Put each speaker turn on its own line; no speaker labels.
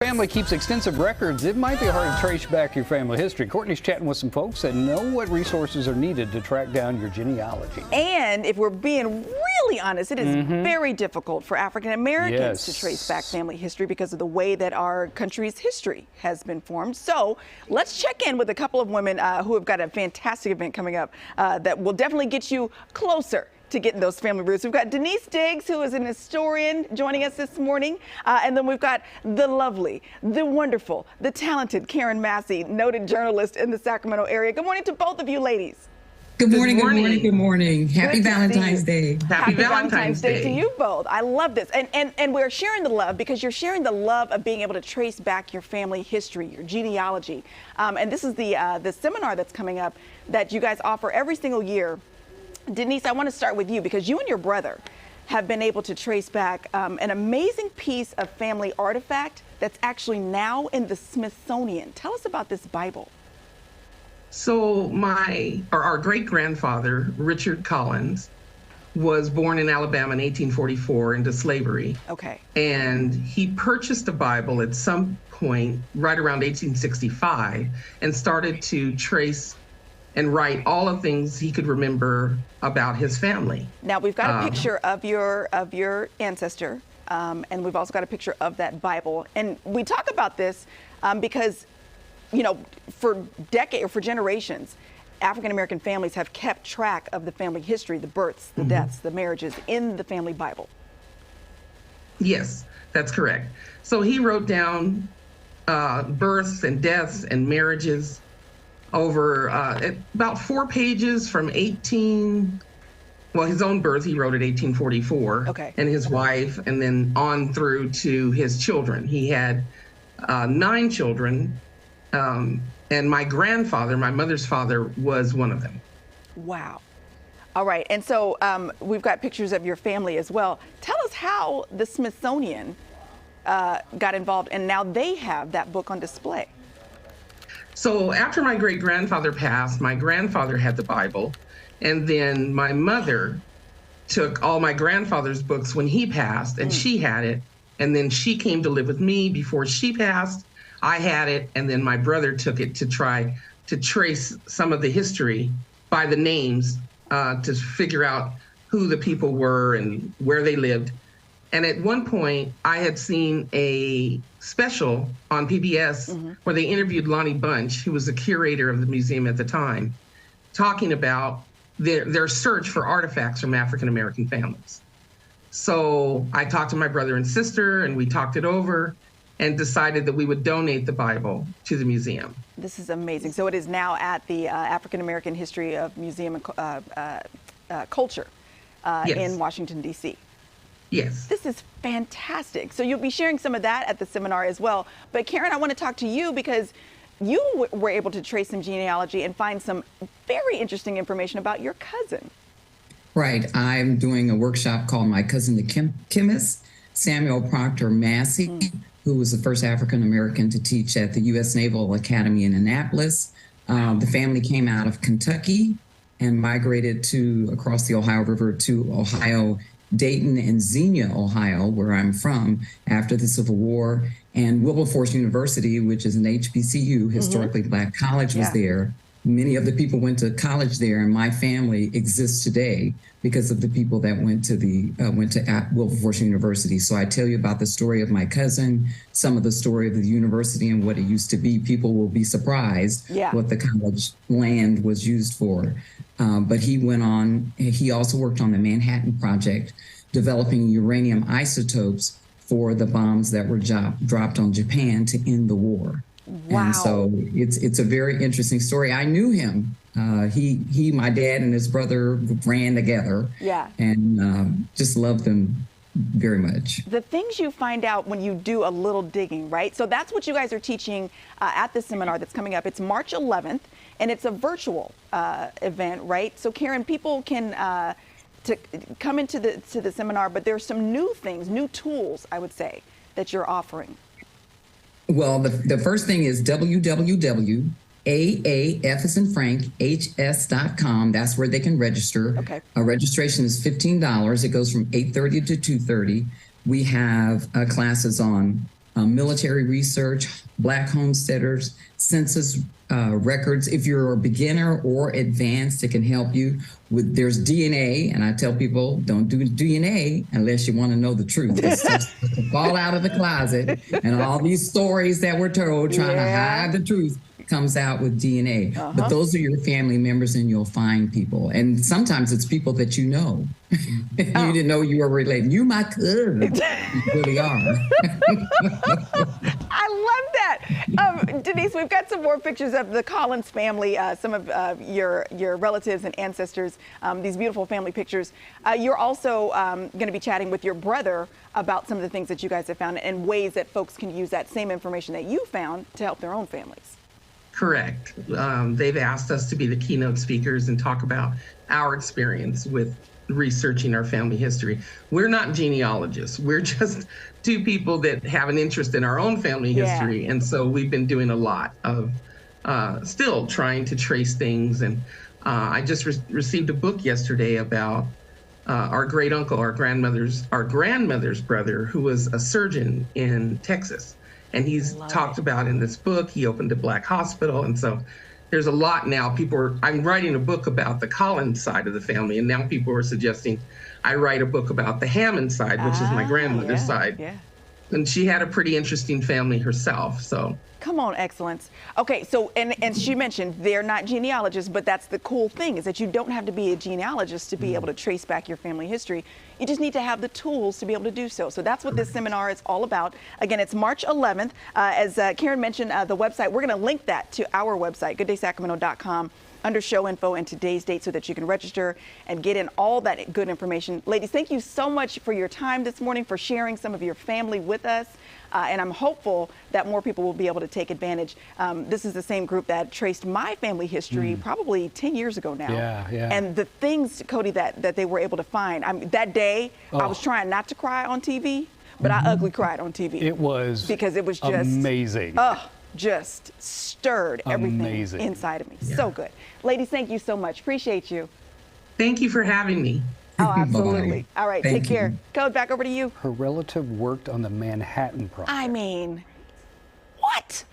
Family keeps extensive records. It might be hard to trace back your family history. Courtney's chatting with some folks that know what resources are needed to track down your genealogy.
And if we're being really honest, it is very difficult for African Americans to trace back family history because of the way that our country's history has been formed. So let's check in with a couple of women who have got a fantastic event coming up that will definitely get you closer to getting those family roots. We've got Denise Diggs, who is an historian, joining us this morning. And then we've got the lovely, the wonderful, the talented Karen Massie, noted journalist in the Sacramento area. Good morning to both of you ladies.
Good morning, good morning, good morning. Happy Valentine's Day.
Happy Valentine's Day to you both. I love this. And we're sharing the love because you're sharing the love of being able to trace back your family history, your genealogy. And this is the seminar that's coming up that you guys offer every single year. Denise, I want to start with you because you and your brother have been able to trace back an amazing piece of family artifact that's actually now in the Smithsonian. Tell us about this Bible.
So our great-grandfather, Richard Collins, was born in Alabama in 1844 into slavery.
Okay.
And he purchased a Bible at some point right around 1865 and started to trace and write all the things he could remember about his family.
Now we've got a picture of your ancestor, and we've also got a picture of that Bible. And we talk about this because, you know, for generations, African American families have kept track of the family history, the births, the deaths, the marriages in the family Bible.
Yes, that's correct. So he wrote down births and deaths and marriages over about 4 pages from his own birth, he wrote at 1844,
okay,
and his wife, and then on through to his children. He had 9 children, and my grandfather, my mother's father, was one of them.
Wow. All right, and so we've got pictures of your family as well. Tell us how the Smithsonian got involved, and now they have that book on display.
So after my great-grandfather passed, my grandfather had the Bible, and then my mother took all my grandfather's books when he passed, and she had it, and then she came to live with me before she passed. I had it, and then my brother took it to try to trace some of the history by the names to figure out who the people were and where they lived. And at one point, I had seen a special on PBS where they interviewed Lonnie Bunch, who was the curator of the museum at the time, talking about their search for artifacts from African-American families. So I talked to my brother and sister, and we talked it over and decided that we would donate the Bible to the museum.
This is amazing. So it is now at the African-American History of Museum and Culture in Washington, D.C.
Yes.
This is fantastic. So you'll be sharing some of that at the seminar as well. But Karen, I want to talk to you because you were able to trace some genealogy and find some very interesting information about your cousin.
Right. I'm doing a workshop called My Cousin the Chemist, Samuel Proctor Massie, who was the first African American to teach at the U.S. Naval Academy in Annapolis. The family came out of Kentucky and migrated across the Ohio River to Ohio, Dayton and Xenia, Ohio, where I'm from, after the Civil War. And Wilberforce University, which is an HBCU, historically Black college, was there. Many of the people went to college there, and my family exists today because of the people that went to Wilberforce University. So I tell you about the story of my cousin, some of the story of the university and what it used to be. People will be surprised what the college land was used for. But he went on, he also worked on the Manhattan Project, developing uranium isotopes for the bombs that were dropped on Japan to end the war.
Wow.
And so it's a very interesting story. I knew him. My dad and his brother ran together.
Yeah.
And just loved them very much.
The things you find out when you do a little digging, right? So that's what you guys are teaching at the seminar that's coming up. It's March 11th, and it's a virtual event, right? So Karen, people can to come into the seminar, but there's some new things, new tools, I would say, that you're offering.
Well, the first thing is www.aaf as in Frank, hs.com. That's where they can register.
Okay.
Registration is $15. It goes from 8:30 to 2:30. We have classes on military research, Black homesteaders, census records. If you're a beginner or advanced, it can help you with. There's DNA, and I tell people don't do DNA unless you want to know the truth. It's just to fall out of the closet, and all these stories that we're told trying to hide the truth comes out with DNA. But those are your family members, and you'll find people. And sometimes it's people that you know. You didn't know you were related. You my cousin. You really are.
I love that. Denise, we've got some more pictures of the Collins family, some of your relatives and ancestors, these beautiful family pictures. You're also going to be chatting with your brother about some of the things that you guys have found and ways that folks can use that same information that you found to help their own families.
Correct. They've asked us to be the keynote speakers and talk about our experience with researching our family history. We're not genealogists. We're just two people that have an interest in our own family history. And so we've been doing a lot of still trying to trace things. And I just received a book yesterday about our great uncle, our grandmother's brother, who was a surgeon in Texas. And he's talked about in this book, he opened a Black hospital. And so there's a lot now. I'm writing a book about the Collins side of the family. And now people are suggesting I write a book about the Hammond side, which is my grandmother's side. Yeah. And she had a pretty interesting family herself. So.
Come on, excellence. Okay, so, and she mentioned they're not genealogists, but that's the cool thing is that you don't have to be a genealogist to be able to trace back your family history. You just need to have the tools to be able to do so. So that's what this seminar is all about. Again, it's March 11th. As Karen mentioned, the website, we're going to link that to our website, gooddaysacramento.com, under show info and today's date so that you can register and get in all that good information. Ladies, thank you so much for your time this morning, for sharing some of your family with us. And I'm hopeful that more people will be able to take advantage. This is the same group that traced my family history probably 10 years ago now. And the things, Cody, that they were able to find. That day, I was trying not to cry on TV, but I ugly cried on TV.
It was
because it was just
amazing.
Just stirred everything inside of me. So good. Ladies, thank you so much. Appreciate you.
Thank you for having me.
Oh, absolutely. All right,
Thank
take care. Code, back over to you.
Her relative worked on the Manhattan Project.
I mean, what?